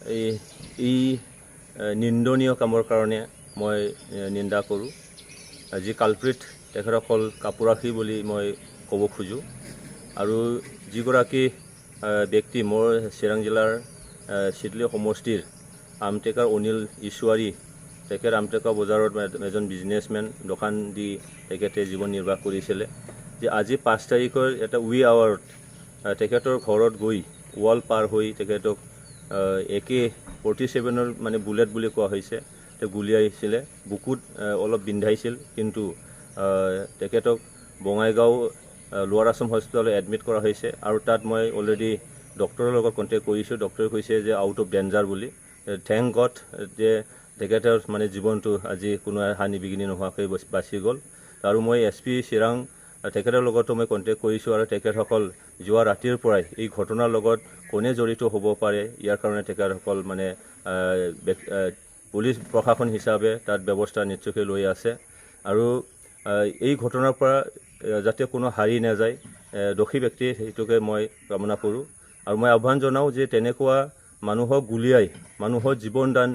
এই নিন্দনীয় কামৰ কাৰণে মই নিন্দা কৰোঁ। যি কালপ্ৰিট তেখেতসকল কাপুৰাশী বুলি মই ক'ব খোজোঁ। আৰু যিগৰাকী ব্যক্তি মোৰ চিৰাং জিলাৰ চিডলি সমষ্টিৰ আমটেকাৰ অনিল ঈশ্বৰী, তেখেত আমটেকা বজাৰত এজন বিজনেছমেন, দোকান দি তেখেতে জীৱন নিৰ্বাহ কৰিছিলে। যে আজি 5 তাৰিখৰ এটা আৱাৰত তেখেতৰ ঘৰত গৈ ৱাল পাৰ হৈ তেখেতক AK-47 মানে বুলেট বুলি কোৱা হৈছে, তেওঁ গুলিয়াইছিলে, বুকুত অলপ বিন্ধাইছিল। কিন্তু তেখেতক বঙাইগাঁও লোৱাৰ আছাম হস্পিটেলত এডমিট কৰা হৈছে। আৰু তাত মই অলৰেডি ডক্টৰৰ লগত কণ্টেক্ট কৰিছোঁ। ডক্টৰে কৈছে যে আউট অফ ডেঞ্জাৰ বুলি। থেংক গড যে তেখেতৰ মানে জীৱনটো আজি কোনো হানি বিঘিনি নোহোৱাকৈ বাচি গ'ল। আৰু মই SP চিৰাং তেখেতৰ লগতো মই কণ্টেক্ট কৰিছোঁ। আৰু তেখেতসকল যোৱা ৰাতিৰ পৰাই এই ঘটনাৰ লগত কোনে জড়িত হ'ব পাৰে, ইয়াৰ কাৰণে তেখেতসকল মানে পুলিচ প্ৰশাসন হিচাপে তাত ব্যৱস্থা নিশ্চয়কৈ লৈ আছে। আৰু এই ঘটনাৰ পৰা যাতে কোনো হাৰি নাযায় দোষী ব্যক্তি, সেইটোকে মই কামনা কৰোঁ। আৰু মই আহ্বান জনাওঁ যে তেনেকুৱা মানুহক গুলিয়াই মানুহৰ জীৱন দান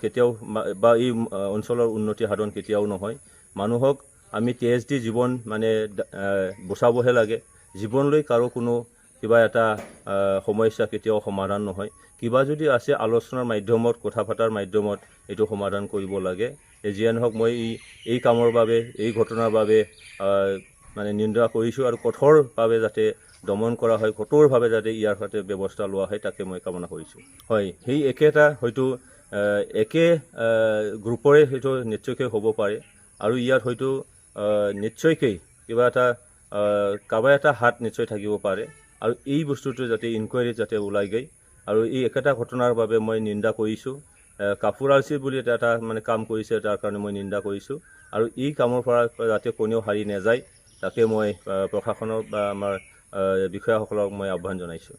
কেতিয়াও বা এই অঞ্চলৰ উন্নতি সাধন কেতিয়াও নহয়। মানুহক আমি TSD জীৱন মানে বচাবহে লাগে। জীৱন লৈ কাৰো কোনো কিবা এটা সমস্যা কেতিয়াও সমাধান নহয়। কিবা যদি আছে আলোচনাৰ মাধ্যমত, কথা পতাৰ মাধ্যমত এইটো সমাধান কৰিব লাগে। যিয়ে নহওক মই এই কামৰ বাবে, এই ঘটনাৰ বাবে মানে নিন্দা কৰিছোঁ। আৰু কঠোৰভাৱে যাতে দমন কৰা হয়, কঠোৰভাৱে যাতে ইয়াৰ সৈতে ব্যৱস্থা লোৱা হয়, তাকে মই কামনা কৰিছোঁ। হয়, সেই একেটা হয়তো একে গ্ৰুপৰে হয়তো নিশ্চয়কৈ হ'ব পাৰে। আৰু ইয়াত হয়তো নিশ্চয়কৈ কিবা এটা কাৰোবাৰ এটা হাত নিশ্চয় থাকিব পাৰে। আৰু এই বস্তুটো যাতে ইনকুৱাৰীত যাতে ওলাই গৈ, আৰু এই একেটা ঘটনাৰ বাবে মই নিন্দা কৰিছোঁ। কাপুৰাশী বুলি এটা মানে কাম কৰিছে, তাৰ কাৰণে মই নিন্দা কৰিছোঁ। আৰু এই কামৰ পৰা যাতে কোনেও হাৰি নাযায়, তাকে মই প্ৰশাসনক বা আমাৰ বিষয়াসকলক মই আহ্বান জনাইছোঁ।